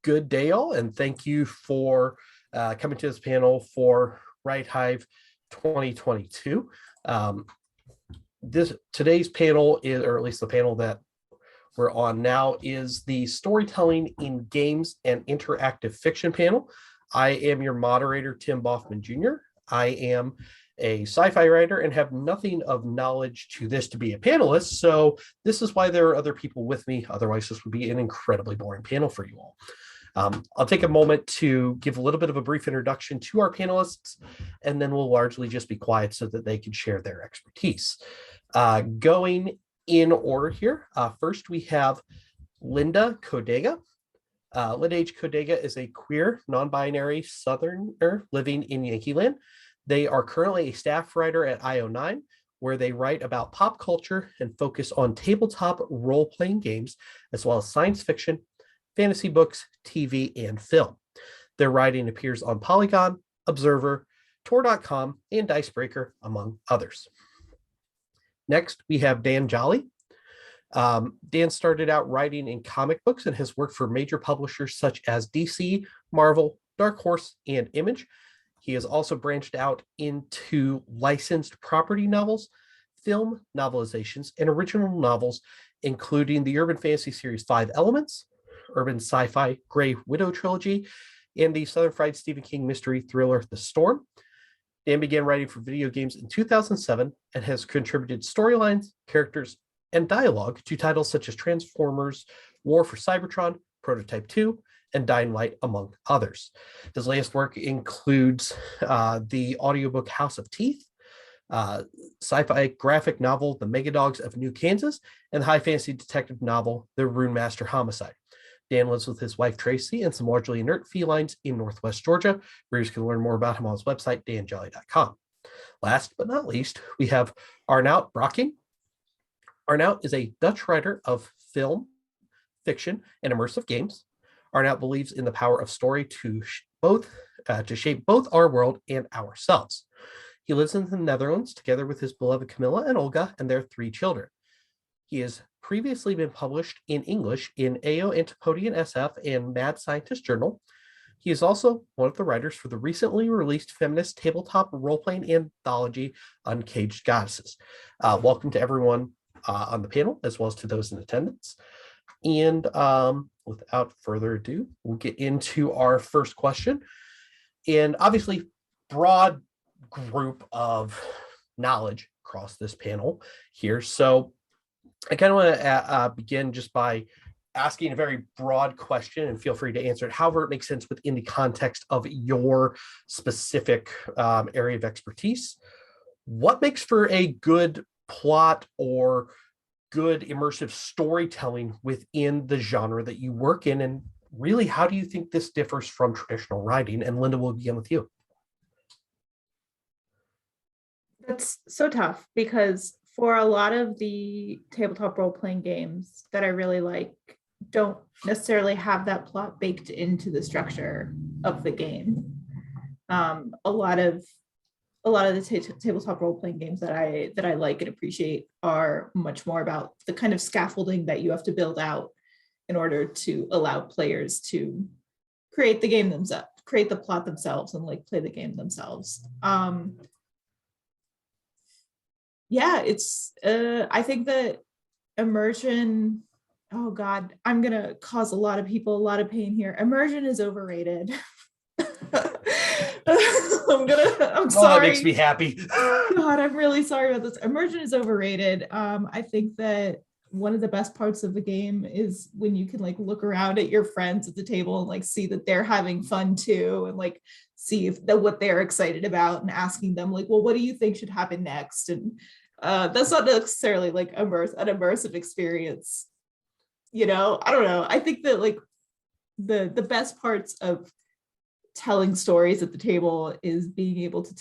good day all, and thank you for coming to this panel for WriteHive 2022. Today's panel is, or at least the panel that we're on now, is the Storytelling in Games and Interactive Fiction panel. I am your moderator, Tim Baughman Jr. I am a sci-fi writer and have nothing of knowledge to this to be a panelist, so this is why there are other people with me. Otherwise, this would be an incredibly boring panel for you all. I'll take a moment to give a little bit of a brief introduction to our panelists, and then we'll largely just be quiet so that they can share their expertise. Going in order here, first we have Linda Codega. Linda H. Codega is a queer, non-binary Southerner living in Yankee Land. They are currently a staff writer at IO9, where they write about pop culture and focus on tabletop role-playing games, as well as science fiction, fantasy books, TV, and film. Their writing appears on Polygon, Observer, Tor.com, and Dicebreaker, among others. Next, we have Dan Jolley. Dan started out writing in comic books and has worked for major publishers such as DC, Marvel, Dark Horse, and Image. He has also branched out into licensed property novels, film novelizations, and original novels, including the urban fantasy series 5 Elements, urban sci-fi Grey Widow trilogy, and the Southern Fried Stephen King mystery thriller The Storm. Dan began writing for video games in 2007 and has contributed storylines, characters, and dialogue to titles such as Transformers, War for Cybertron, Prototype 2, and Dying Light, among others. His latest work includes the audiobook House of Teeth, sci-fi graphic novel The Megadogs of New Kansas, and the high fantasy detective novel The Rune Master Homicide. Dan lives with his wife Tracy and some largely inert felines in Northwest Georgia. Readers can learn more about him on his website, danjolley.com. Last but not least, we have Arnout Brokking. Arnout is a Dutch writer of film, fiction, and immersive games. Arnout believes in the power of story to shape both our world and ourselves. He lives in the Netherlands together with his beloved Camilla and Olga and their 3 children. He has previously been published in English in AO Antipodean SF and Mad Scientist Journal. He is also one of the writers for the recently released feminist tabletop role-playing anthology Uncaged Goddesses. Welcome to everyone on the panel, as well as to those in attendance. And without further ado, we'll get into our first question. And obviously, broad group of knowledge across this panel here. So I kind of want to begin just by asking a very broad question, and feel free to answer it however it makes sense within the context of your specific area of expertise. What makes for a good plot or good immersive storytelling within the genre that you work in, and really how do you think this differs from traditional writing? And Linda, will begin with you. That's so tough, because for a lot of the tabletop role-playing games that I really like don't necessarily have that plot baked into the structure of the game. A lot of the tabletop role-playing games that I like and appreciate are much more about the kind of scaffolding that you have to build out in order to allow players to create the game themselves, create the plot themselves, and like play the game themselves. Yeah, it's I think that immersion, oh God, I'm gonna cause a lot of people a lot of pain here. Immersion is overrated. I'm sorry. That makes me happy. God, I'm really sorry about this. Immersion is overrated. I think that one of the best parts of the game is when you can like look around at your friends at the table and like see that they're having fun too, and like see what they're excited about, and asking them like, well, what do you think should happen next? And that's not necessarily like an immersive experience. You know, I don't know. I think that like the best parts of telling stories at the table is being able to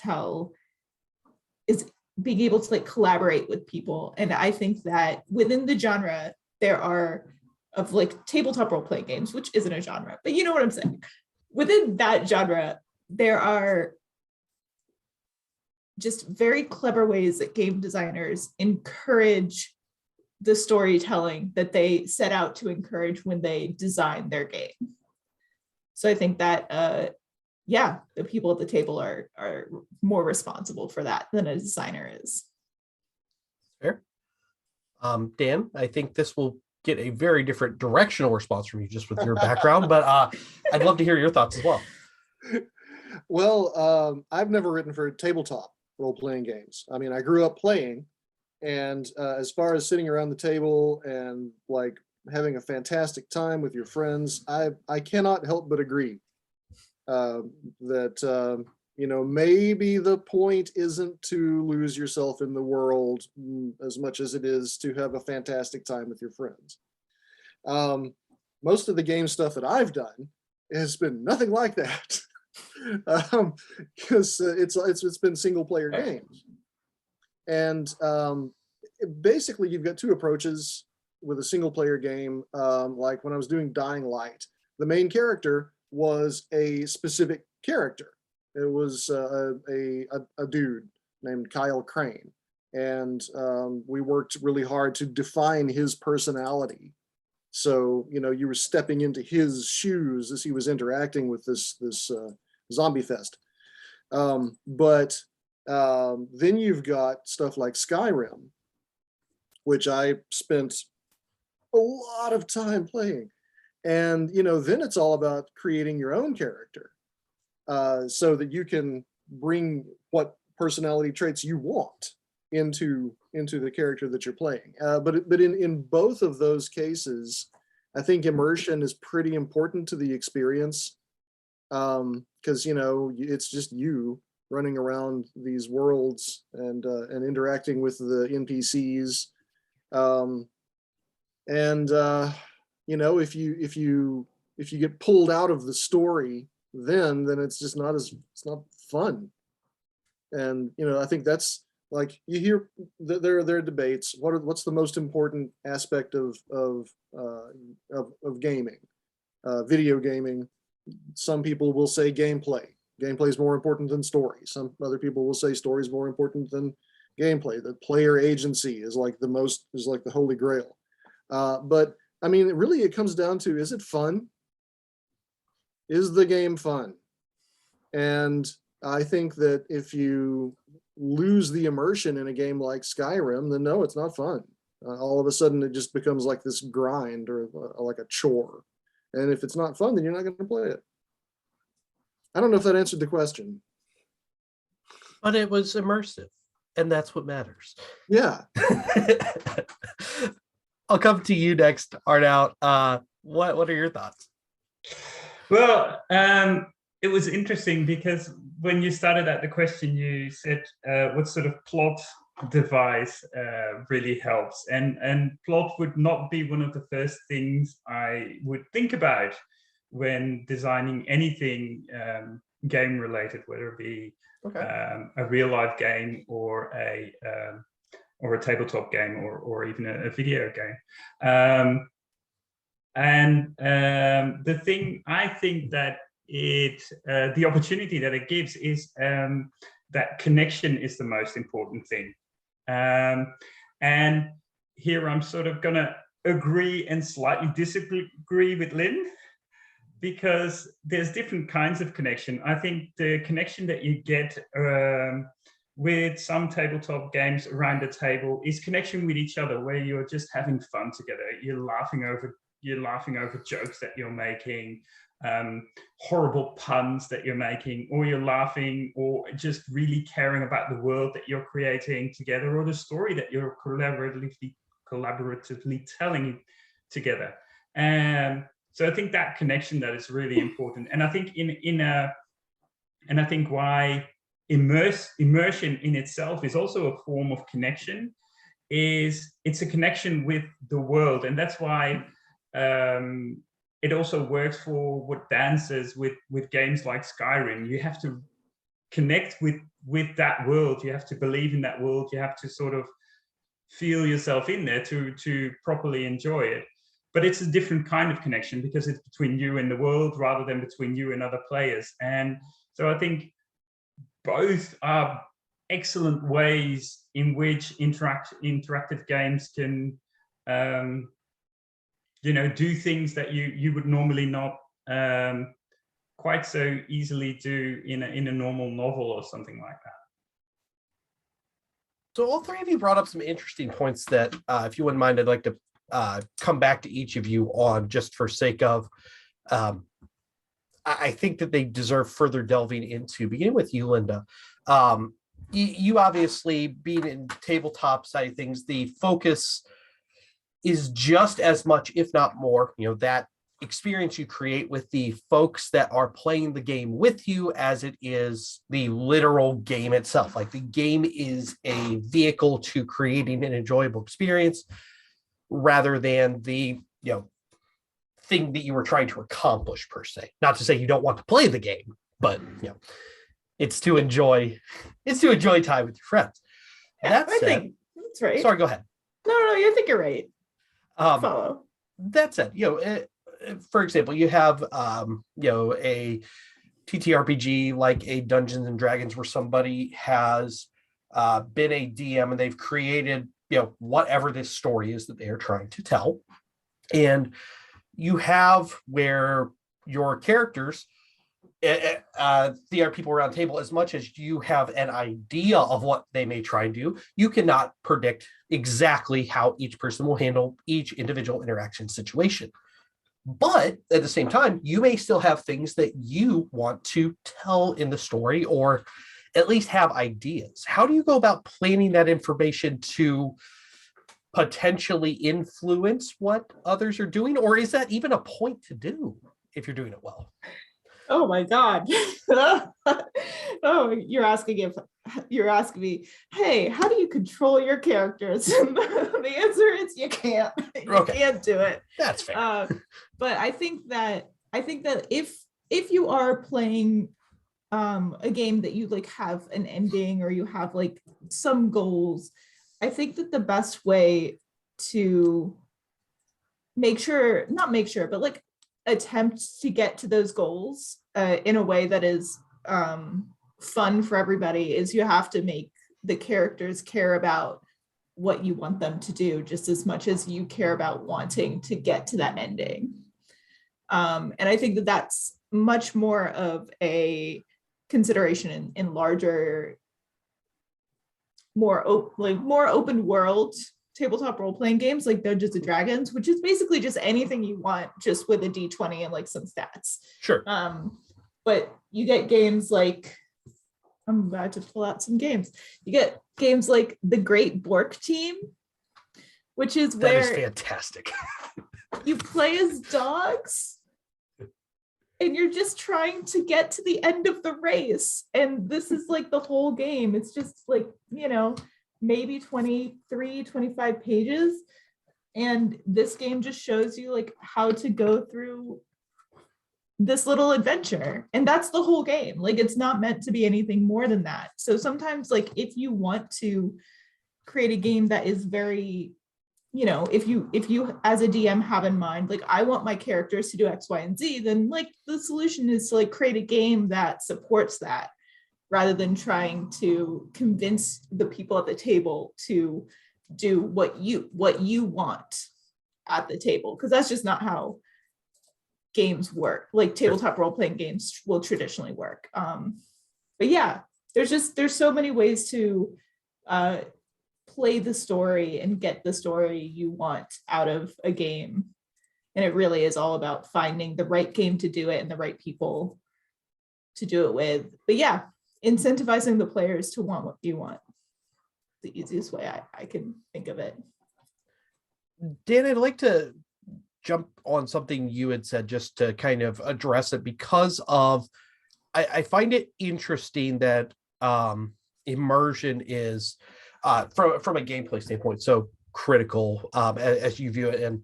like collaborate with people. And I think that within the genre, there are of like tabletop role-playing games, which isn't a genre, but you know what I'm saying. Within that genre, there are just very clever ways that game designers encourage the storytelling that they set out to encourage when they design their game. So I think that yeah, the people at the table are more responsible for that than a designer is. Fair. Dan, I think this will get a very different directional response from you just with your background, but I'd love to hear your thoughts as well. Well, I've never written for tabletop role-playing games. I mean, I grew up playing, and as far as sitting around the table and like having a fantastic time with your friends, I cannot help but agree that maybe the point isn't to lose yourself in the world as much as it is to have a fantastic time with your friends. Most of the game stuff that I've done has been nothing like that. Because it's been single player games, and basically you've got two approaches with a single player game. Like when I was doing Dying Light, the main character was a specific character. It was a dude named Kyle Crane, and we worked really hard to define his personality. So you were stepping into his shoes as he was interacting with this zombie fest. But then you've got stuff like Skyrim, which I spent a lot of time playing. And, then it's all about creating your own character so that you can bring what personality traits you want into the character that you're playing. But in both of those cases, I think immersion is pretty important to the experience. Because it's just you running around these worlds and interacting with the NPCs, if you get pulled out of the story, then it's just it's not fun. And I think that's like, you hear there are debates. What's the most important aspect of gaming, video gaming? Some people will say gameplay. Gameplay is more important than story. Some other people will say story is more important than gameplay. The player agency is like the holy grail. But I mean, really, it comes down to, is it fun? Is the game fun? And I think that if you lose the immersion in a game like Skyrim, then no, it's not fun. All of a sudden, it just becomes like this grind or like a chore. And if it's not fun, then you're not going to play it. I don't know if that answered the question. But it was immersive, and that's what matters. Yeah. I'll come to you next, Arnout. What are your thoughts? Well, it was interesting because when you started out the question, you said what sort of plot device really helps, and plot would not be one of the first things I would think about when designing anything game related, whether it be a real life game or a tabletop game or even a video game. The thing I think that the opportunity that it gives is that connection is the most important thing. And here I'm sort of gonna agree and slightly disagree with Lynn, because there's different kinds of connection. I think the connection that you get with some tabletop games around the table is connection with each other, where you're just having fun together. You're laughing over jokes that you're making, horrible puns that you're making, or you're laughing or just really caring about the world that you're creating together, or the story that you're collaboratively telling together. So I think that connection, that is really important. And I think I think why immersion in itself is also a form of connection, is it's a connection with the world. And that's why it also works for what Dan says with games like Skyrim. You have to connect with that world. You have to believe in that world. You have to sort of feel yourself in there to properly enjoy it. But it's a different kind of connection because it's between you and the world rather than between you and other players. And so I think both are excellent ways in which interactive games can do things that you would normally not quite so easily do in a normal novel or something like that. So all three of you brought up some interesting points that, if you wouldn't mind, I'd like to come back to each of you on, just for sake of, I think that they deserve further delving into. Beginning with you, Linda. You obviously, being in tabletop side of things, the focus is just as much, if not more, that experience you create with the folks that are playing the game with you, as it is the literal game itself. Like, the game is a vehicle to creating an enjoyable experience, rather than the thing that you were trying to accomplish, per se. Not to say you don't want to play the game, but it's to enjoy time with your friends. Yeah, That I said, think that's right. sorry, go ahead. No, I think you're right. Follow. That said, for example, you have a TTRPG like a Dungeons and Dragons, where somebody has been a DM and they've created whatever this story is that they are trying to tell, and you have where your characters, the other people around the table, as much as you have an idea of what they may try and do, you cannot predict exactly how each person will handle each individual interaction situation. But at the same time, you may still have things that you want to tell in the story, or at least have ideas. How do you go about planning that information to potentially influence what others are doing? Or is that even a point to do if you're doing it well? Oh my God. Oh, you're asking me, hey, how do you control your characters? And the answer is you can't. You can't do it. That's fair. But I think that if you are playing a game that you have an ending, or you have some goals, I think that the best way to but attempt to get to those goals in a way that is fun for everybody is you have to make the characters care about what you want them to do just as much as you care about wanting to get to that ending. And I think that that's much more of a consideration in larger, more open world tabletop role-playing games like Dungeons and Dragons, which is basically just anything you want, just with a D20 and some stats. Sure. But you get games like, I'm about to pull out some games. You get games like The Great Bork Team, which is that where is fantastic. you play as dogs and you're just trying to get to the end of the race. And this is the whole game. It's just maybe 23, 25 pages. And this game just shows you how to go through this little adventure. And that's the whole game. It's not meant to be anything more than that. So sometimes if you want to create a game that is very, if you as a DM have in mind, I want my characters to do X, Y, and Z, then the solution is to create a game that supports that, rather than trying to convince the people at the table to do what you want at the table, because that's just not how games work. Tabletop role-playing games will traditionally work. But yeah, there's so many ways to play the story and get the story you want out of a game. And it really is all about finding the right game to do it and the right people to do it with. But yeah, incentivizing the players to want what you want. The easiest way I can think of it. Dan, I'd like to jump on something you had said, just to kind of address it, because of I find it interesting that immersion is from a gameplay standpoint so critical as you view it. And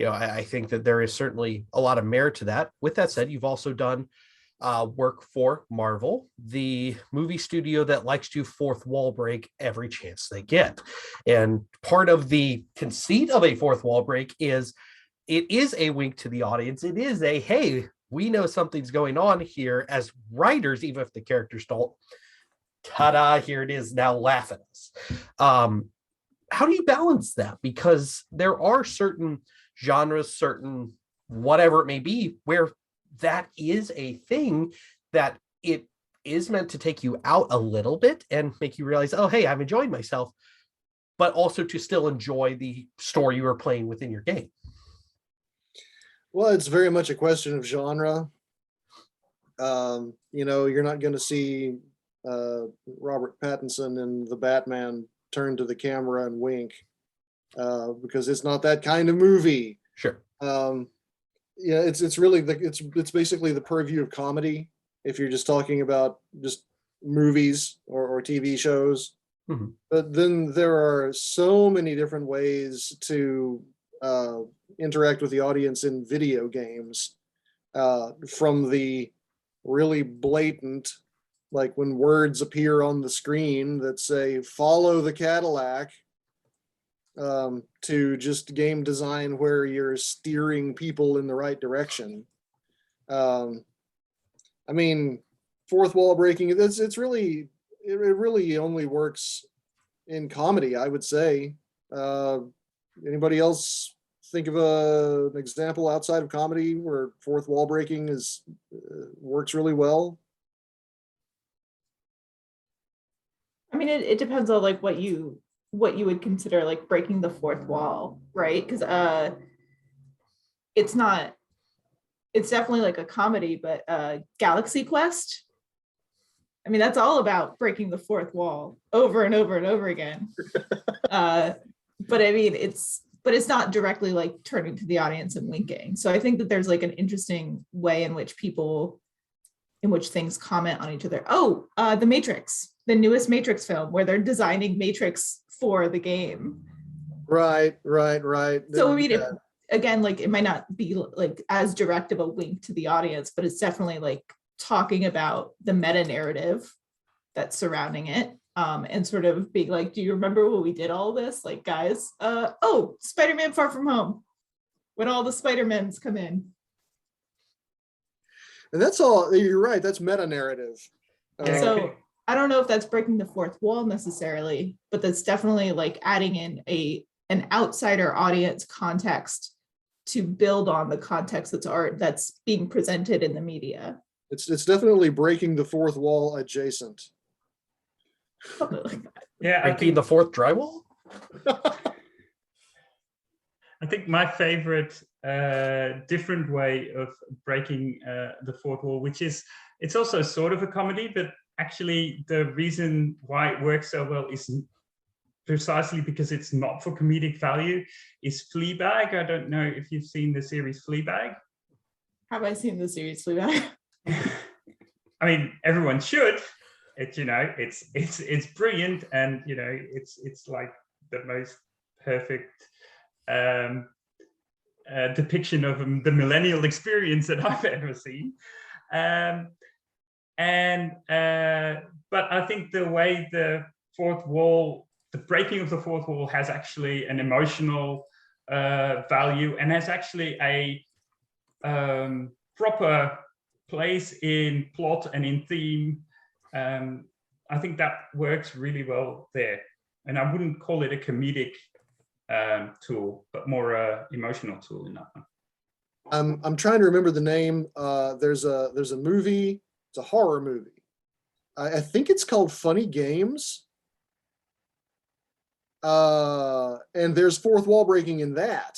I think that there is certainly a lot of merit to that. With that said, you've also done work for Marvel, the movie studio that likes to fourth wall break every chance they get. And part of the conceit of a fourth wall break is it is a wink to the audience. It is a, hey, we know something's going on here as writers, even if the characters don't. Ta-da, here it is, now laugh at us. How do you balance that? Because there are certain genres, certain whatever it may be, where that is a thing that it is meant to take you out a little bit and make you realize, oh, hey, I'm enjoying myself, but also to still enjoy the story you are playing within your game. Well, it's very much a question of genre. You're not going to see Robert Pattinson in The Batman turn to the camera and wink because it's not that kind of movie. Sure. It's really it's basically the purview of comedy if you're just talking about just movies or TV shows. Mm-hmm. But then there are so many different ways to interact with the audience in video games, from the really blatant, like when words appear on the screen that say follow the Cadillac, to just game design where you're steering people in the right direction. I mean, fourth wall breaking, it really only works in comedy, I would say. Anybody else think of an example outside of comedy where fourth wall breaking works really well? I mean, it depends on like what you would consider like breaking the fourth wall, right? Because it's definitely like a comedy, but Galaxy Quest, I mean, that's all about breaking the fourth wall over and over and over again. But I mean, it's not directly like turning to the audience and winking. So I think that there's like an interesting way in which things comment on each other. Oh, The Matrix, the newest Matrix film, where they're designing Matrix for the game. Right. So I mean, again, like it might not be like as direct of a wink to the audience, but it's definitely like talking about the meta narrative that's surrounding it, and sort of being like, do you remember when we did all this? Like, guys, Spider-Man Far From Home, when all the Spider-Mans come in. And that's all, you're right, that's meta narrative. So I don't know if that's breaking the fourth wall necessarily, but that's definitely like adding in an outsider audience context to build on the context that's being presented in the media. It's definitely breaking the fourth wall adjacent. Something like that. Yeah, Breaking the fourth drywall? I think my favorite different way of breaking the fourth wall, which is, it's also sort of a comedy, but actually the reason why it works so well is precisely because it's not for comedic value, is Fleabag. I don't know if you've seen the series Fleabag. Have I seen the series Fleabag? I mean, everyone should. It's brilliant, and it's like the most perfect depiction of the millennial experience that I've ever seen. But I think the way the breaking of the fourth wall has actually an emotional value, and has actually a proper place in plot and in theme. I think that works really well there, and I wouldn't call it a comedic tool, but more a emotional tool in that one. I'm trying to remember the name. There's a movie. It's a horror movie. I think it's called Funny Games. And there's fourth wall breaking in that.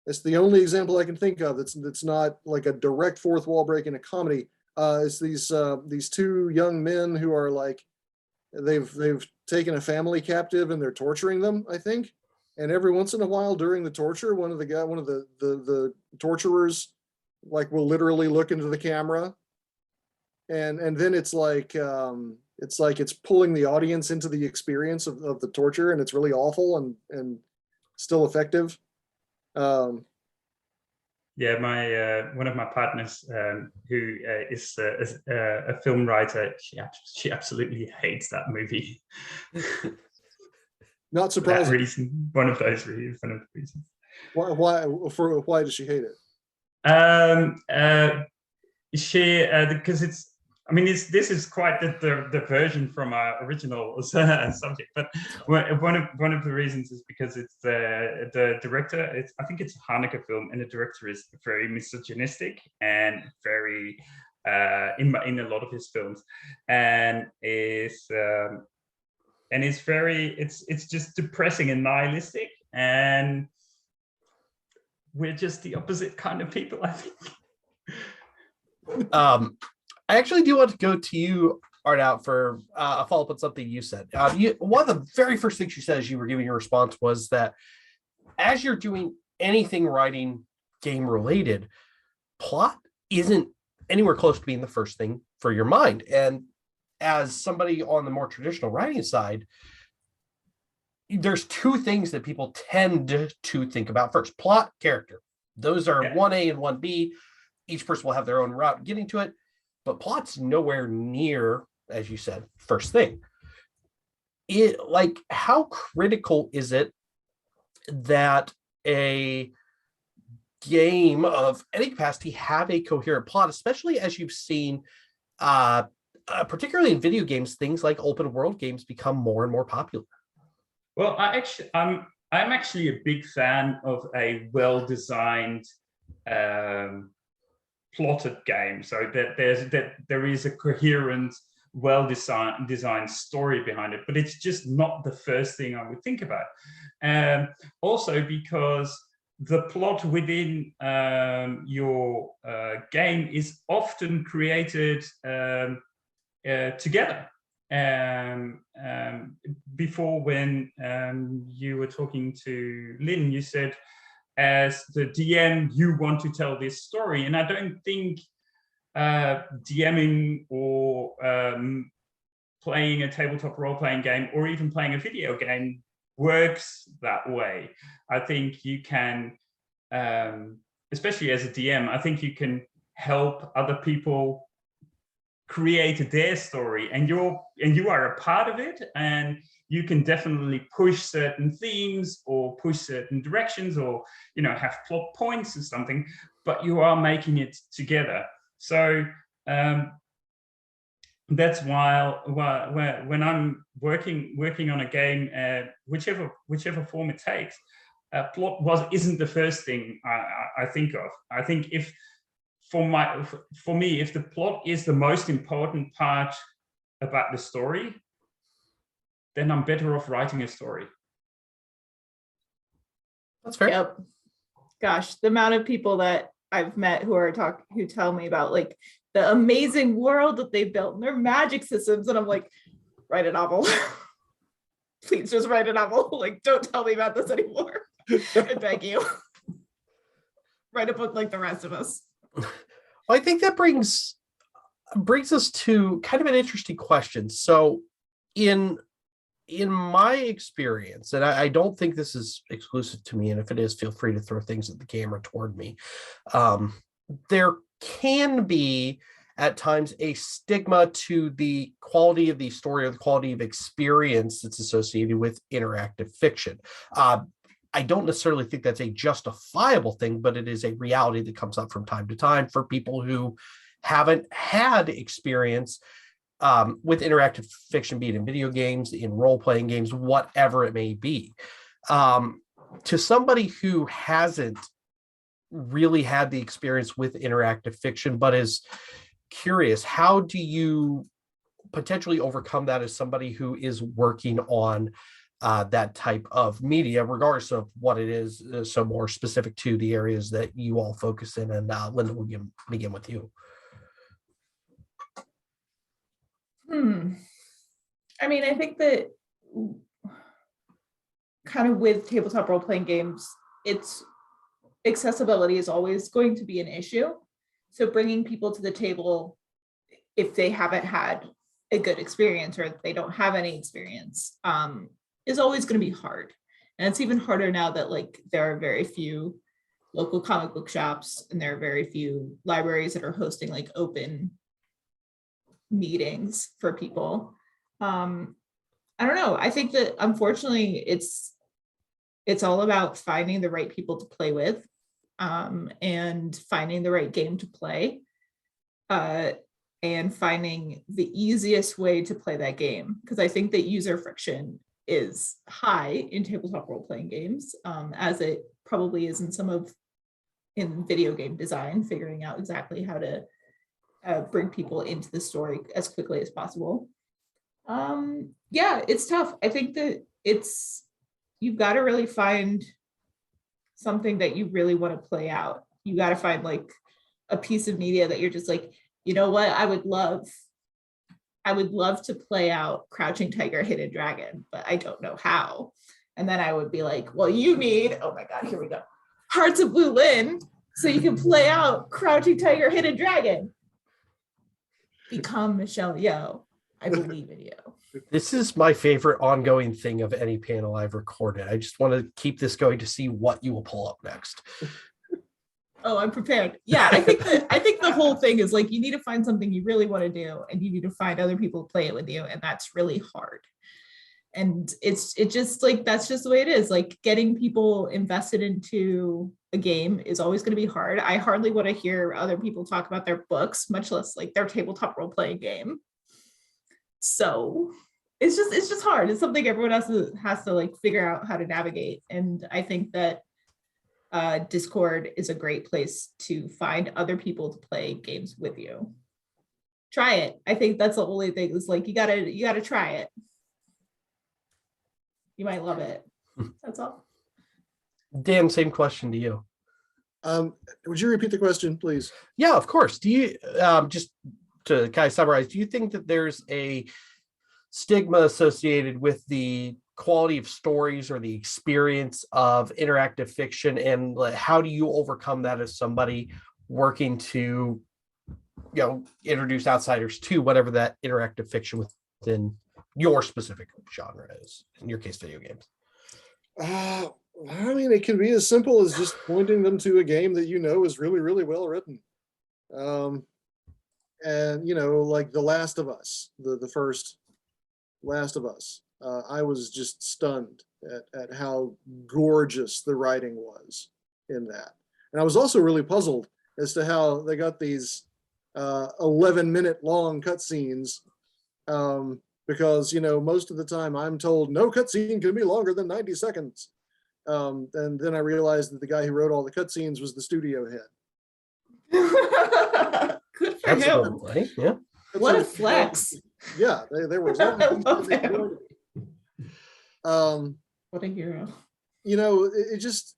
It's the only example I can think of that's not like a direct fourth wall break in a comedy. It's these two young men who are like, they've taken a family captive and they're torturing them, I think. And every once in a while during the torture, one of the torturers like will literally look into the camera, and then it's like it's pulling the audience into the experience of the torture, and it's really awful and still effective. Yeah, my one of my partners, who is a film writer, she absolutely hates that movie. Not surprising. That reason, one of those reasons. Why does she hate it? She because it's, I mean, this is quite the version from our original subject, but one of the reasons is because it's the director. I think it's a Hanukkah film, and the director is very misogynistic and very in a lot of his films, and it's just depressing and nihilistic, and we're just the opposite kind of people, I think. I actually do want to go to you, Arnout, for a follow-up on something you said. One of the very first things you said as you were giving your response was that as you're doing anything writing game related, plot isn't anywhere close to being the first thing for your mind. And as somebody on the more traditional writing side, there's two things that people tend to think about first: plot, character. Those are 1A and 1B. Each person will have their own route getting to it, but plot's nowhere near, as you said, first thing. How critical is it that a game of any capacity have a coherent plot, especially as you've seen, particularly in video games, things like open world games become more and more popular? Well, I'm actually a big fan of a well-designed plotted game, so that there is a coherent, well-designed story behind it, but it's just not the first thing I would think about. Also because the plot within your game is often created together. Before, when you were talking to Lynn, you said, as the DM, you want to tell this story. And I don't think DMing or playing a tabletop role-playing game or even playing a video game works that way. I think you can, especially as a DM, I think you can help other people create their story, and you are a part of it, and you can definitely push certain themes or push certain directions, or have plot points or something, but you are making it together. So that's why when I'm working on a game, whichever form it takes, plot isn't the first thing I think of. I think for me, if the plot is the most important part about the story, then I'm better off writing a story. That's fair. Yep. Gosh, the amount of people that I've met who tell me about like the amazing world that they built and their magic systems, and I'm like, write a novel. Please just write a novel. Like, don't tell me about this anymore. I beg you. Write a book like the rest of us. Well, I think that brings us to kind of an interesting question. So in my experience, and I don't think this is exclusive to me, and if it is, feel free to throw things at the camera toward me. There can be at times a stigma to the quality of the story or the quality of experience that's associated with interactive fiction. I don't necessarily think that's a justifiable thing, but it is a reality that comes up from time to time for people who haven't had experience with interactive fiction, be it in video games, in role-playing games, whatever it may be. To somebody who hasn't really had the experience with interactive fiction, but is curious, how do you potentially overcome that as somebody who is working on that type of media, regardless of what it is, so more specific to the areas that you all focus in? And Linda, we'll begin with you. I mean, I think that kind of with tabletop role-playing games, it's accessibility is always going to be an issue. So bringing people to the table, if they haven't had a good experience or if they don't have any experience, is always going to be hard. And it's even harder now that like there are very few local comic book shops and there are very few libraries that are hosting like open meetings for people. I don't know. I think that unfortunately it's all about finding the right people to play with, and finding the right game to play. and finding the easiest way to play that game. Because I think that user friction is high in tabletop role-playing games, as it probably is in video game design, figuring out exactly how to bring people into the story as quickly as possible. Yeah, it's tough. I think that you've got to really find something that you really want to play out. You got to find like a piece of media that you're just like, you know what, I would love to play out Crouching Tiger, Hidden Dragon, but I don't know how. And then I would be like, well, you need, oh my God, here we go, Hearts of Blue Lin, so you can play out Crouching Tiger, Hidden Dragon. Become Michelle Yeoh. I believe in you. This is my favorite ongoing thing of any panel I've recorded. I just want to keep this going to see what you will pull up next. Oh, I'm prepared. Yeah, I think the whole thing is like, you need to find something you really want to do, and you need to find other people to play it with you, and that's really hard. And it's just like, that's just the way it is. Like, getting people invested into a game is always going to be hard. I hardly want to hear other people talk about their books, much less like their tabletop role-playing game. So it's just hard. It's something everyone has to like figure out how to navigate. And I think that Discord is a great place to find other people to play games with you. Try it. I think that's the only thing, is like, you gotta try it. You might love it. That's all. Dan, same question to you. Would you repeat the question, please? Yeah, of course. Do you, just to kind of summarize, do you think that there's a stigma associated with the quality of stories or the experience of interactive fiction, and how do you overcome that as somebody working to, introduce outsiders to whatever that interactive fiction within your specific genre is, in your case, video games? I mean, it can be as simple as just pointing them to a game that is really, really well written. And like The Last of Us, the first Last of Us, I was just stunned at how gorgeous the writing was in that. And I was also really puzzled as to how they got these 11-minute long cutscenes, because most of the time I'm told no cutscene can be longer than 90 seconds. And then I realized that the guy who wrote all the cutscenes was the studio head. Good for him. Right? Yeah. What a flex. Yeah, there was. What a hero. It just,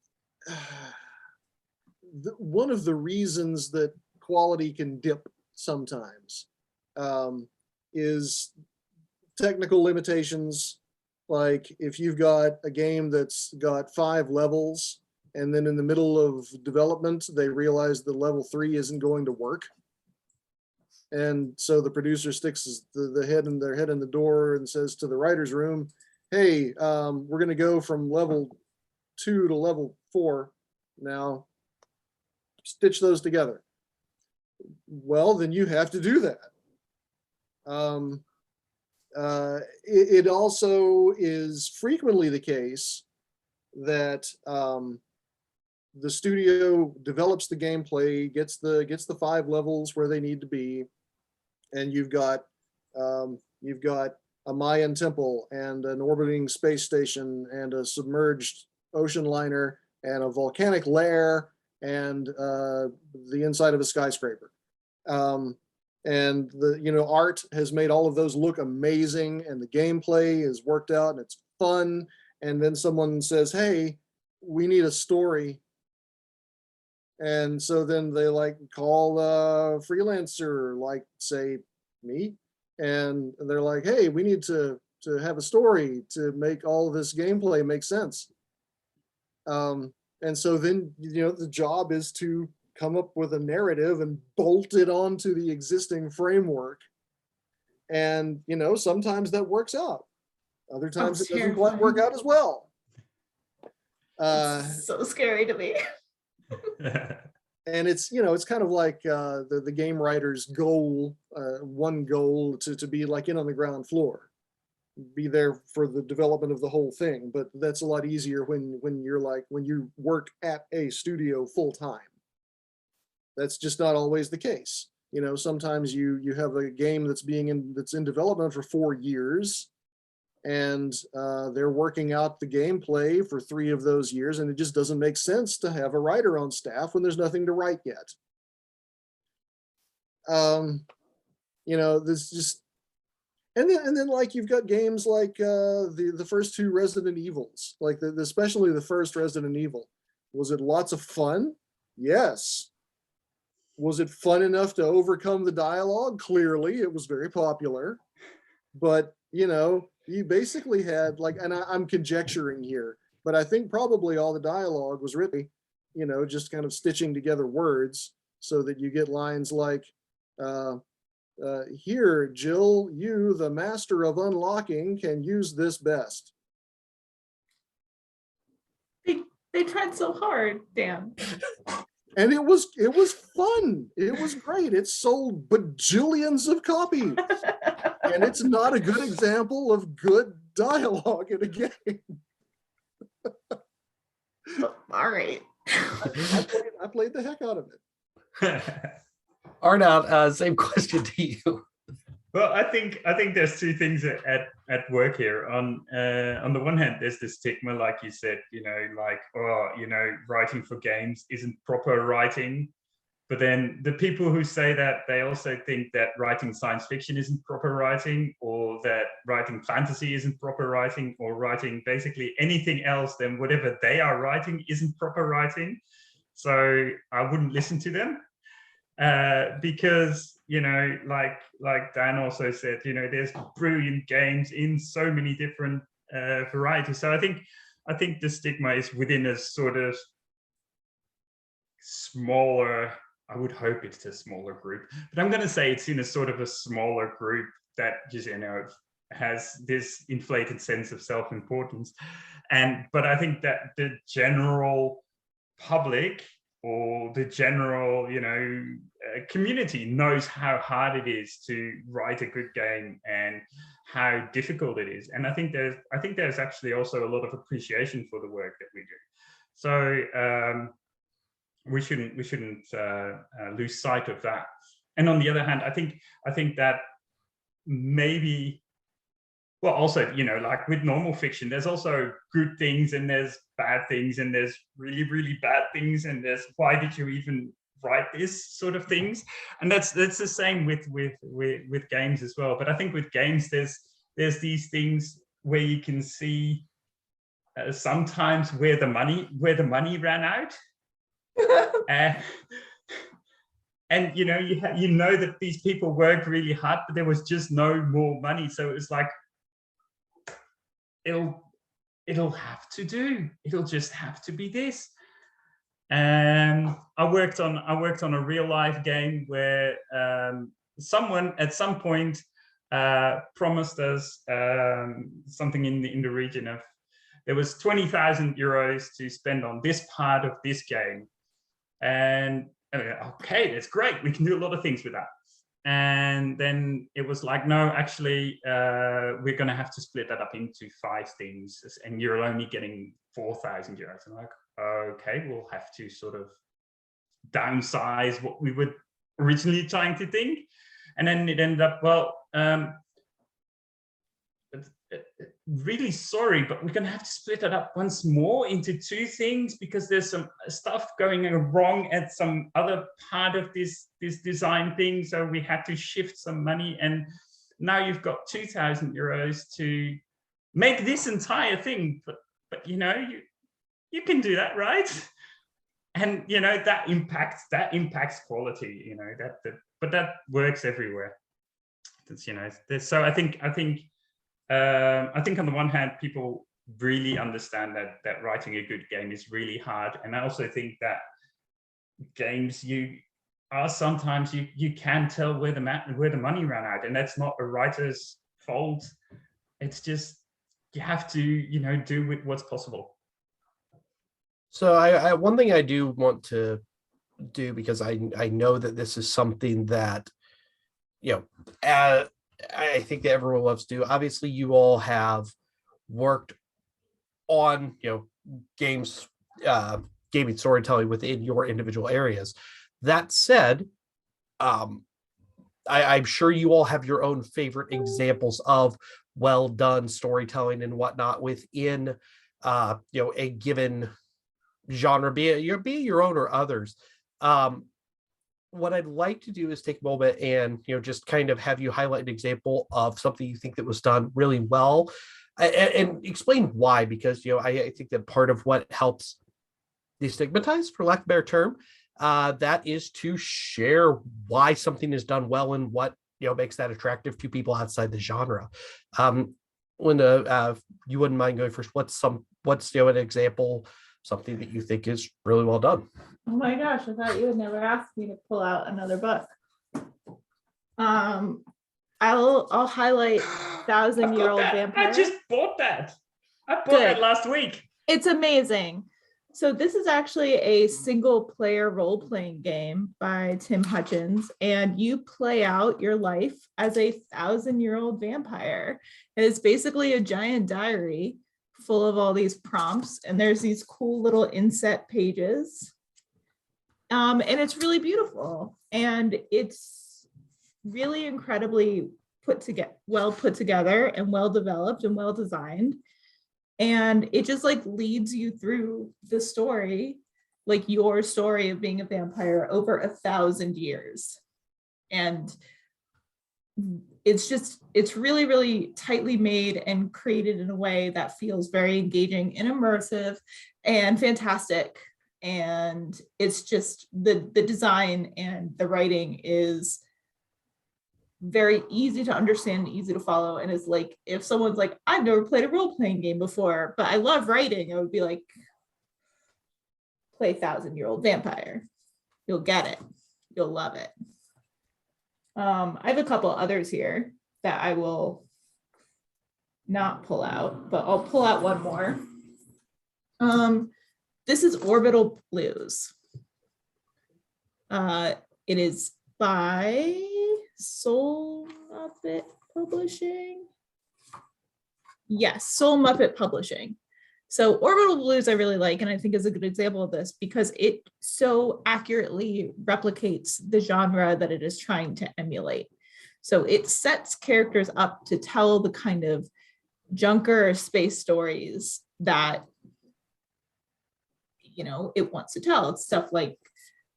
one of the reasons that quality can dip sometimes is technical limitations. Like, if you've got a game that's got 5 levels, and then in the middle of development, they realize the level 3 isn't going to work. And so the producer sticks their head in the door and says to the writer's room, hey, we're going to go from level 2 to level 4 now. Stitch those together. Well, then you have to do that. It also is frequently the case that the studio develops the gameplay, gets the 5 levels where they need to be, and you've got a Mayan temple and an orbiting space station and a submerged ocean liner and a volcanic lair and the inside of a skyscraper. And the art has made all of those look amazing, and the gameplay is worked out and it's fun. And then someone says, hey, we need a story. And so then they call a freelancer, like say me, and they're like, hey, we need to have a story to make all of this gameplay make sense. And so then, the job is to come up with a narrative and bolt it onto the existing framework. And, sometimes that works out. Other times it doesn't quite work out as well. So scary to me. And it's, it's kind of like the game writer's goal, one goal to be in on the ground floor, be there for the development of the whole thing. But that's a lot easier when you work at a studio full time. That's just not always the case. You know, sometimes you have a game that's in development for 4 years, and they're working out the gameplay for 3 of those years, and it just doesn't make sense to have a writer on staff when there's nothing to write yet. You know, there's just, and then like you've got games like the first 2 Resident Evils, like especially the first Resident Evil. Was it lots of fun? Yes. Was it fun enough to overcome the dialogue? Clearly, it was very popular. But, you know, you basically had like, and I'm conjecturing here, but I think probably all the dialogue was really, you know, just kind of stitching together words so that you get lines like, here, Jill, you, the master of unlocking, can use this best. They tried so hard, Dan. And it was fun. It was great. It sold bajillions of copies. And it's not a good example of good dialogue in a game. All right. I played the heck out of it. Arnout, same question to you. Well, I think there's 2 things at work here. On the one hand, there's the stigma, like you said, you know, like, oh, you know, writing for games isn't proper writing. But then the people who say that, they also think that writing science fiction isn't proper writing, or that writing fantasy isn't proper writing, or writing basically anything else than whatever they are writing isn't proper writing. So I wouldn't listen to them. Because, you know, like Dan also said, you know, there's brilliant games in so many different varieties. So I think the stigma is within a sort of smaller, I would hope it's a smaller group, but I'm going to say it's in a sort of a smaller group that just, you know, has this inflated sense of self-importance. But I think that the general public, or the general, you know, community knows how hard it is to write a good game and how difficult it is. And I think there's actually also a lot of appreciation for the work that we do. So we shouldn't lose sight of that. And on the other hand, I think that maybe, well, also, you know, like with normal fiction, there's also good things and there's bad things and there's really, really bad things, and there's why did you even write this sort of things. And that's the same with games as well. But I think with games, there's these things where you can see sometimes where the money ran out. And you know, you know that these people worked really hard, but there was just no more money. So it was like, it'll have to do. It'll just have to be this. And I worked on a real life game where someone at some point promised us something in the region of, there was 20,000 euros to spend on this part of this game. And okay, that's great. We can do a lot of things with that. And then it was like, no, actually, we're going to have to split that up into 5 things, and you're only getting 4,000 euros. I'm like, okay, we'll have to sort of downsize what we were originally trying to think. And then it ended up, well, really sorry, but we're going to have to split it up once more into 2 things, because there's some stuff going wrong at some other part of this design thing. So we had to shift some money, and now you've got 2,000 euros to make this entire thing. But you know, you can do that, right? And you know, that impacts quality. You know, but that works everywhere. It's, you know, so I think on the one hand, people really understand that writing a good game is really hard. And I also think that games, sometimes you can tell where the money ran out, and that's not a writer's fault. It's just, you have to, you know, do with what's possible. So I one thing I do want to do, because I know that this is something that, you know, I think that everyone loves to do. Obviously, you all have worked on, you know, games, gaming storytelling within your individual areas. That said, I'm sure you all have your own favorite examples of well done storytelling and whatnot within a given genre, be it your own or others. What I'd like to do is take a moment and just kind of have you highlight an example of something you think that was done really well, and explain why, because I think that part of what helps destigmatize, for lack of a better term, that is to share why something is done well and what makes that attractive to people outside the genre. Linda, you wouldn't mind going first. What's an example, something that you think is really well done? Oh my gosh, I thought you would never ask me to pull out another book. I'll highlight 1,000-Year-Old Vampire. I just bought that. I bought Good. that last week. It's amazing. So this is actually a single player role-playing game by Tim Hutchins, and you play out your life as a 1,000-year-old vampire. And it's basically a giant diary full of all these prompts, and there's these cool little inset pages. And it's really beautiful, and it's really incredibly well put together and well developed and well designed. And it just like leads you through the story, like your story of being a vampire over 1,000 years. And it's really, really tightly made and created in a way that feels very engaging and immersive and fantastic. And it's just the design and the writing is very easy to understand and easy to follow. And it's like, if someone's like, I've never played a role-playing game before, but I love writing, I would be like, play 1,000-Year-Old Vampire. You'll get it. You'll love it. I have a couple others here that I will not pull out, but I'll pull out one more. This is Orbital Blues. It is by Soul Muppet Publishing. Yes, Soul Muppet Publishing. So Orbital Blues I really like, and I think is a good example of this because it so accurately replicates the genre that it is trying to emulate. So it sets characters up to tell the kind of junker space stories that it wants to tell. It's stuff like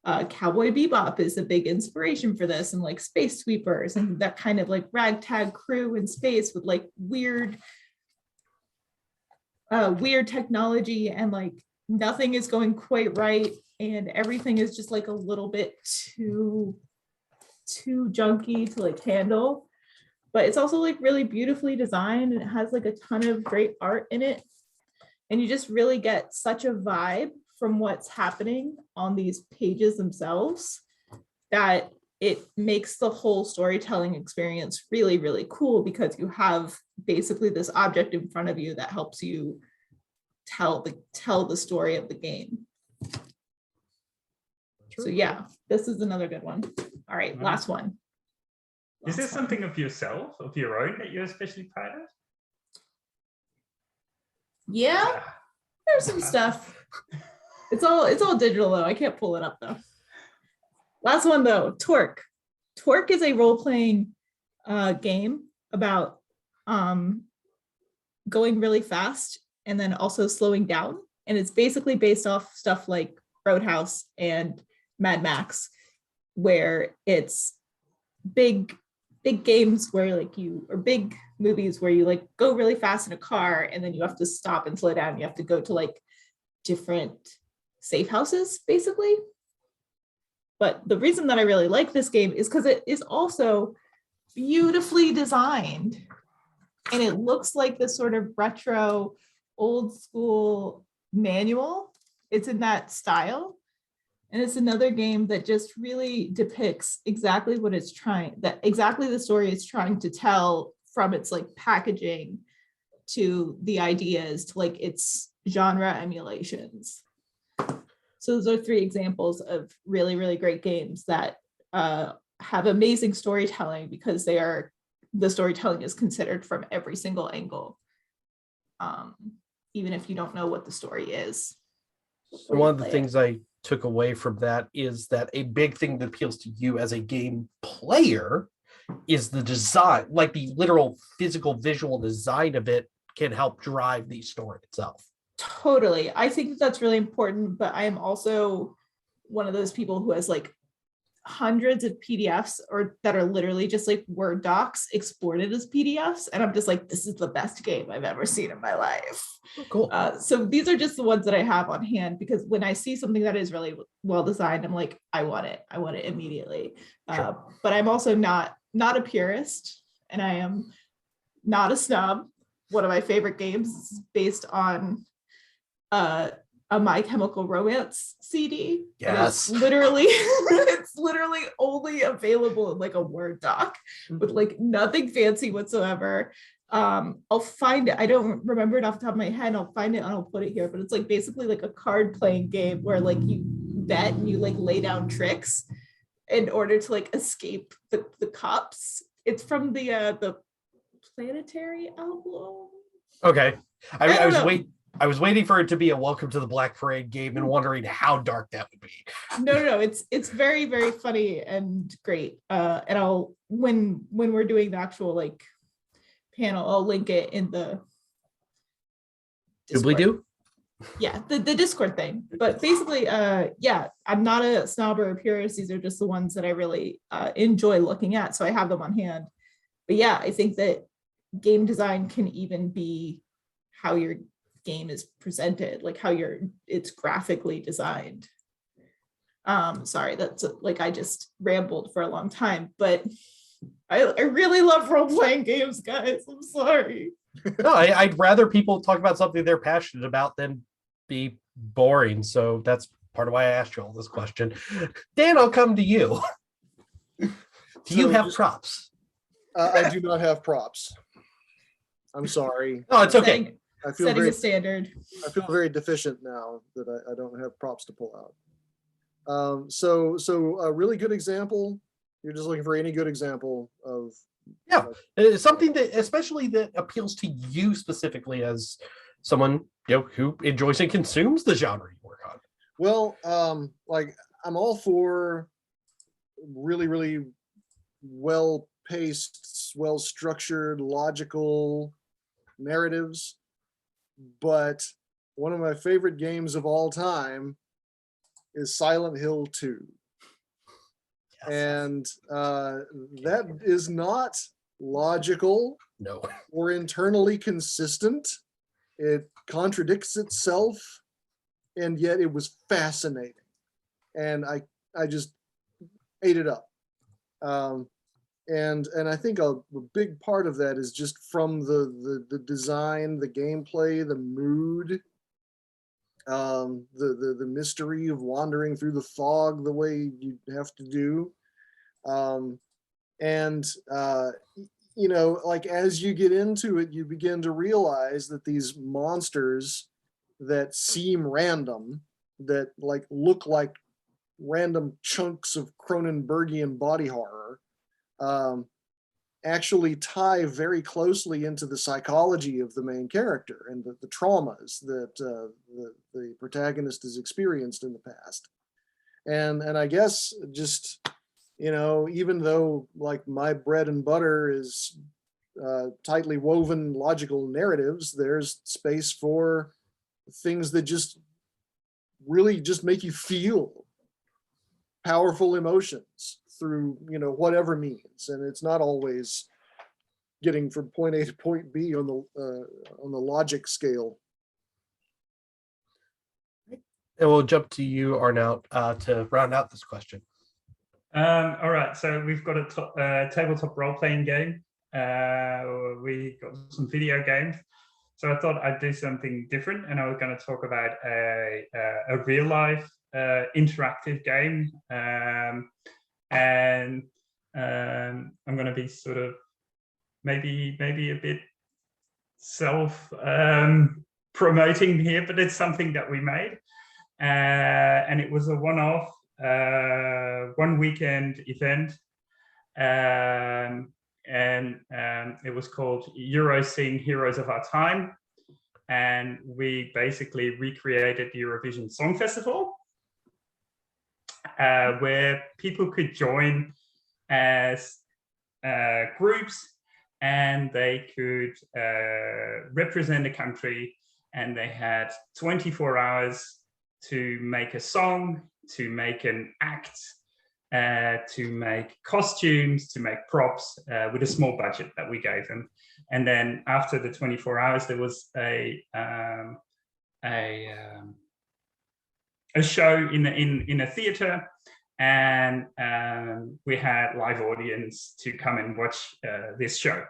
Cowboy Bebop is a big inspiration for this, and like Space Sweepers and that kind of like ragtag crew in space with like weird technology, and like nothing is going quite right and everything is just like a little bit too junky to like handle. But it's also like really beautifully designed, and it has like a ton of great art in it, and you just really get such a vibe from what's happening on these pages themselves that it makes the whole storytelling experience really, really cool, because you have basically this object in front of you that helps you tell the story of the game. So yeah, this is another good one. All right, last one. Is there something of yourself, of your own, that you're especially proud of? Yeah, there's some stuff. It's all digital though. I can't pull it up though. Last one though, Torque. Torque is a role-playing game about going really fast and then also slowing down. And it's basically based off stuff like Roadhouse and Mad Max, where it's big games where like or big movies where you like go really fast in a car and then you have to stop and slow down. You have to go to like different safe houses basically. But the reason that I really like this game is because it is also beautifully designed, and it looks like this sort of retro old school manual. It's in that style. And it's another game that just really depicts exactly exactly the story it's trying to tell, from its like packaging to the ideas to like its genre emulations. So those are 3 examples of really, really great games that have amazing storytelling, because the storytelling is considered from every single angle, even if you don't know what the story is. One of the things I took away from that is that a big thing that appeals to you as a game player is the design, like the literal physical visual design of it can help drive the story itself. Totally. I think that that's really important, but I am also one of those people who has like hundreds of PDFs or that are literally just like Word docs exported as PDFs. And I'm just like, this is the best game I've ever seen in my life. Oh, cool. So these are just the ones that I have on hand, because when I see something that is really well designed, I'm like, I want it immediately. Sure. But I'm also not a purist, and I am not a snob. One of my favorite games is based on a My Chemical Romance CD. Yes. And it's literally only available in like a Word doc with like nothing fancy whatsoever. I'll find it. I don't remember it off the top of my head. I'll find it and I'll put it here. But it's like basically like a card playing game where like you bet and you like lay down tricks in order to like escape the cops. It's from the Planetary album. Okay. I was waiting for it to be a Welcome to the Black Parade game and wondering how dark that would be. No. It's very, very funny and great. And I'll when we're doing the actual like panel, I'll link it in the Discord. Do? Yeah, the Discord thing. But basically, yeah, I'm not a snob or a purist. These are just the ones that I really enjoy looking at. So I have them on hand. But yeah, I think that game design can even be how your game is presented, like how it's graphically designed. Sorry, that's like I just rambled for a long time, but I really love role-playing games, guys. I'm sorry. No, I'd rather people talk about something they're passionate about than be boring. So that's part of why I asked you all this question. Dan, I'll come to you. Do you have props? I do not have props. I'm sorry. Oh, it's okay. I feel Setting very a standard. I feel very deficient now that I don't have props to pull out. So a really good example. You're just looking for any good example of something that especially that appeals to you specifically as someone who enjoys and consumes the genre you work on. Well, like I'm all for really, really well-paced, well-structured, logical narratives. But one of my favorite games of all time is Silent Hill 2. Yes. And that is not logical or internally consistent. It contradicts itself, and yet it was fascinating. And I just ate it up. And I think a big part of that is just from the design, the gameplay, the mood, the mystery of wandering through the fog the way you have to do. Like as you get into it, you begin to realize that these monsters that seem random, that like look like random chunks of Cronenbergian body horror, actually tie very closely into the psychology of the main character and the traumas that the protagonist has experienced in the past. And I guess just, even though like my bread and butter is tightly woven logical narratives, there's space for things that just really just make you feel powerful emotions through whatever means, and it's not always getting from point A to point B on the logic scale. And we'll jump to you, Arnout, to round out this question. All right, so we've got a tabletop role-playing game. We got some video games. So I thought I'd do something different, and I was going to talk about a real-life interactive game. And I'm going to be sort of maybe a bit self promoting here, but it's something that we made, and it was a one-off, one weekend event, and it was called Euroscene Heroes of Our Time, and we basically recreated the Eurovision Song Festival, where people could join as groups, and they could represent a country, and they had 24 hours to make a song, to make an act, to make costumes, to make props with a small budget that we gave them. And then after the 24 hours, there was a show in a theater, and we had live audience to come and watch this show.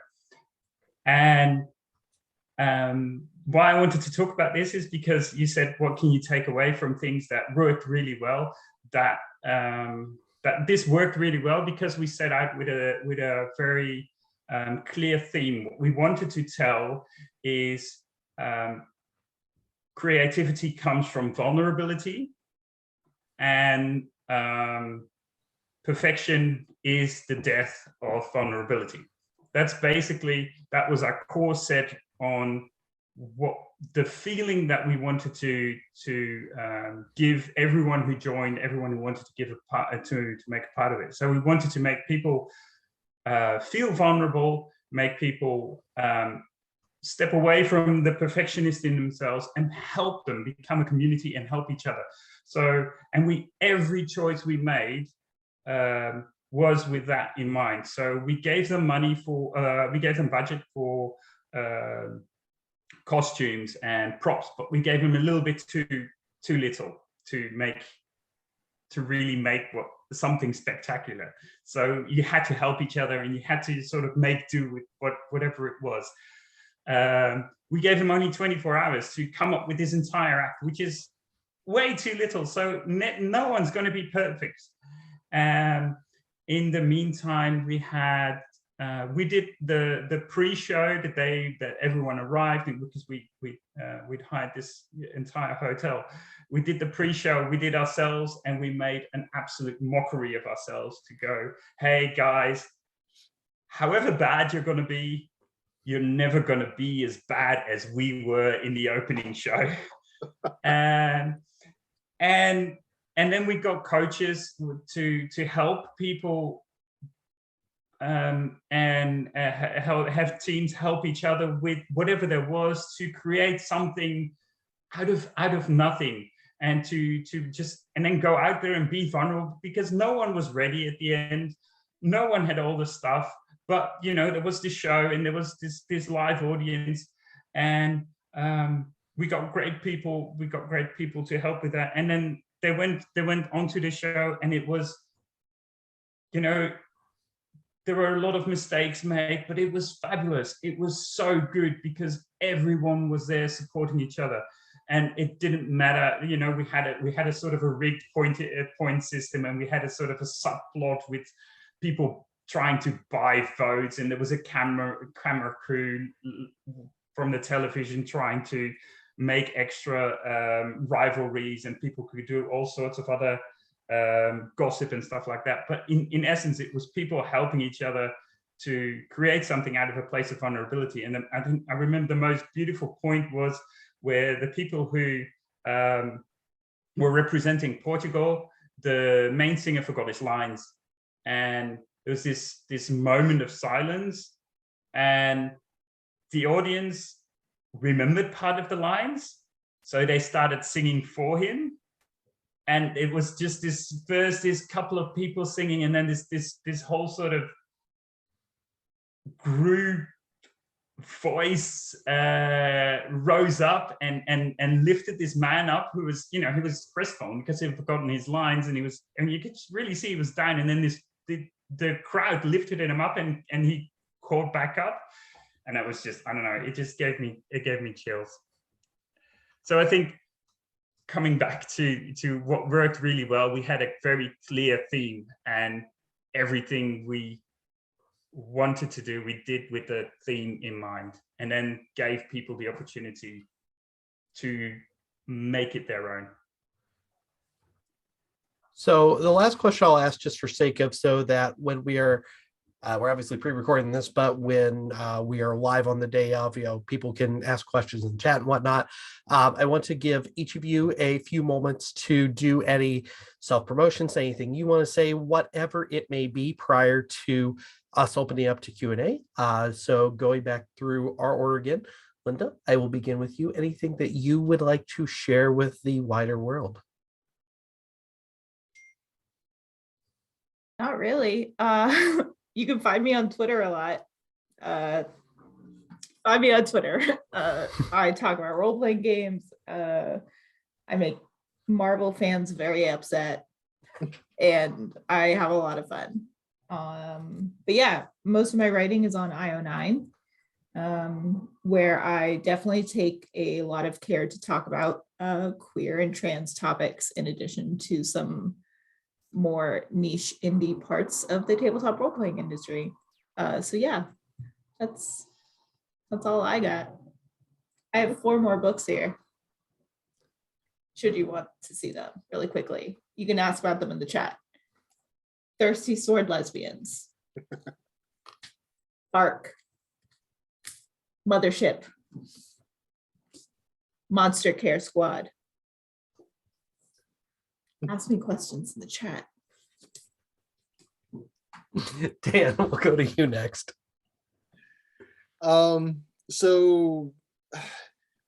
And why I wanted to talk about this is because you said, what can you take away from things that worked really well? That this worked really well because we set out with a very clear theme. What we wanted to tell is creativity comes from vulnerability, and perfection is the death of vulnerability. That was our core set on what the feeling that we wanted to give everyone who joined, everyone who wanted to give a part to make a part of it. So we wanted to make people feel vulnerable, make people step away from the perfectionist in themselves and help them become a community and help each other. So, and every choice we made was with that in mind. So we gave them money for, we gave them budget for costumes and props, but we gave them a little bit too little to really make something spectacular. So you had to help each other, and you had to sort of make do with whatever it was. We gave them only 24 hours to come up with this entire act, which is way too little. So no one's going to be perfect. In the meantime, we did the pre-show the day that everyone arrived, and because we'd hired this entire hotel. We did the pre-show, we did ourselves, and we made an absolute mockery of ourselves to go, hey guys, however bad you're going to be, you're never going to be as bad as we were in the opening show. And then we got coaches to help people and have teams help each other with whatever there was to create something out of nothing, and to just, and then go out there and be vulnerable, because no one was ready at the end. No one had all the stuff, but there was this show, and there was this live audience, and we got great people to help with that. And then they went onto the show, and it was, there were a lot of mistakes made, but it was fabulous. It was so good because everyone was there supporting each other, and it didn't matter. We had a sort of a rigged point system, and we had a sort of a subplot with people trying to buy votes, and there was a camera crew from the television trying to make extra rivalries, and people could do all sorts of other gossip and stuff like that. But in essence, it was people helping each other to create something out of a place of vulnerability. And then I remember the most beautiful point was where the people who were representing Portugal, the main singer forgot his lines, and there was this moment of silence, and the audience remembered part of the lines, so they started singing for him. And it was just this couple of people singing, and then this whole sort of group voice rose up and lifted this man up who was, he was crestfallen because he had forgotten his lines, and you could really see he was down. And then the crowd lifted him up, and he caught back up, and that was just, I don't know, it gave me chills. So I think, coming back to what worked really well, we had a very clear theme, and everything we wanted to do, we did with the theme in mind, and then gave people the opportunity to make it their own. So the last question I'll ask, just for sake of, so that when we are we're obviously pre-recording this, but when we are live on the day of, people can ask questions in the chat and whatnot. I want to give each of you a few moments to do any self-promotion, say anything you want to say, whatever it may be, prior to us opening up to Q&A. So going back through our order again, Linda, I will begin with you. Anything that you would like to share with the wider world? Not really. You can find me on Twitter a lot. Find me on Twitter. I talk about role-playing games. I make Marvel fans very upset, and I have a lot of fun. But yeah, most of my writing is on IO9, where I definitely take a lot of care to talk about queer and trans topics, in addition to some more niche indie parts of the tabletop role-playing industry. So yeah, that's all I got. I have 4 more books here, should you want to see them really quickly. You can ask about them in the chat. Thirsty Sword Lesbians, Bark, Mothership, Monster Care Squad. Ask me questions in the chat. Dan, we'll go to you next. So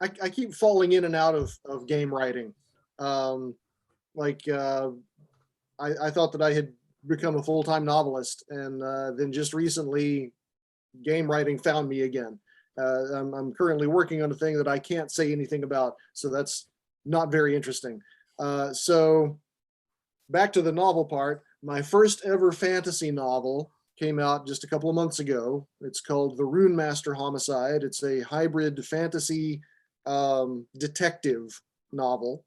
I keep falling in and out of game writing. I thought that I had become a full-time novelist, and then just recently game writing found me again. I'm currently working on a thing that I can't say anything about, so that's not very interesting. So back to the novel part. My first ever fantasy novel came out just a couple of months ago. It's called The Rune Master Homicide. It's a hybrid fantasy detective novel.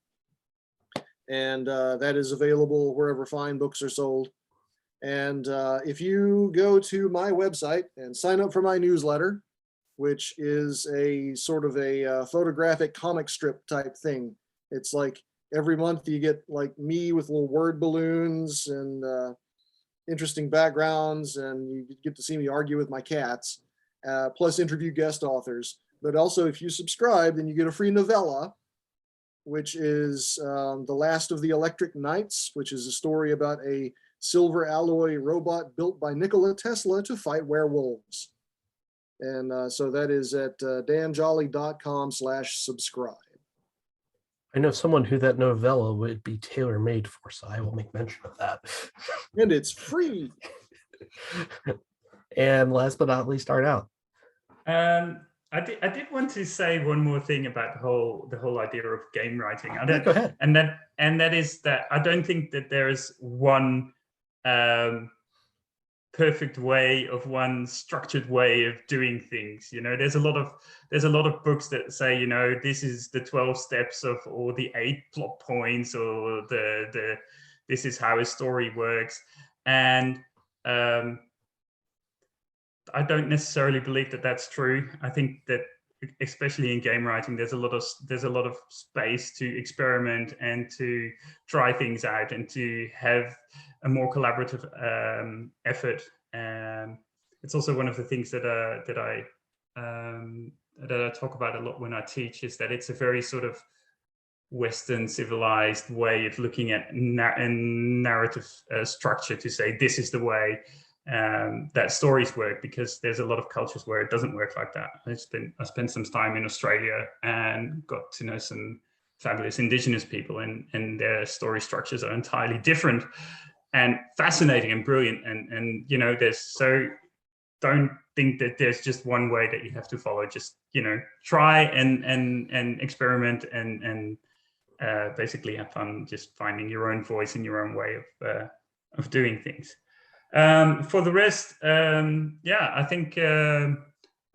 And that is available wherever fine books are sold. And if you go to my website and sign up for my newsletter, which is a sort of a photographic comic strip type thing. It's like every month you get like me with little word balloons and interesting backgrounds, and you get to see me argue with my cats, plus interview guest authors. But also if you subscribe, then you get a free novella, which is The Last of the Electric Knights, which is a story about a silver alloy robot built by Nikola Tesla to fight werewolves. And so that is at danjolley.com/subscribe. I know someone who that novella would be tailor-made for, so I will make mention of that. And it's free. And last but not least, Arnout. I did want to say one more thing about the whole idea of game writing. Go ahead. And that is that I don't think that there is one perfect way, of one structured way of doing things. There's a lot of books that say, this is the 12 steps of, or the 8 plot points, or the this is how a story works. And I don't necessarily believe that that's true. I think that especially in game writing, there's a lot of space to experiment and to try things out and to have a more collaborative effort. And it's also one of the things that I talk about a lot when I teach, is that it's a very sort of Western civilized way of looking at narrative structure, to say this is the way that stories work, because there's a lot of cultures where it doesn't work like that. I spent some time in Australia and got to know some fabulous Indigenous people, and their story structures are entirely different and fascinating and brilliant. And don't think that there's just one way that you have to follow. Just try and experiment and basically have fun, just finding your own voice and your own way of doing things. For the rest, I think I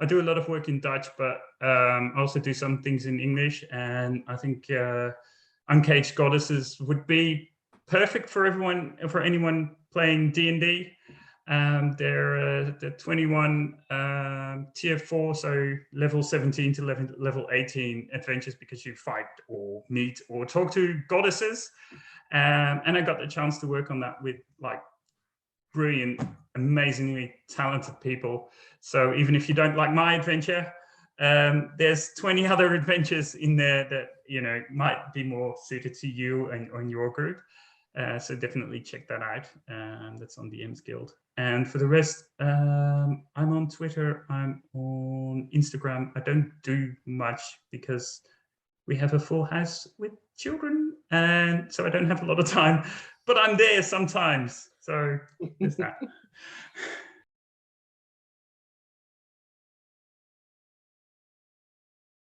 do a lot of work in Dutch, but I also do some things in English. And I think Uncaged Goddesses would be perfect for anyone playing D&D. They're 21 tier 4, so level 17 to level 18 adventures, because you fight or meet or talk to goddesses. And I got the chance to work on that with like brilliant, amazingly talented people. So even if you don't like my adventure, there's 20 other adventures in there that, you know, might be more suited to you and your group. So definitely check that out. That's on the M's Guild. And for the rest, I'm on Twitter, I'm on Instagram. I don't do much because we have a full house with children, and so I don't have a lot of time, but I'm there sometimes. So there's that.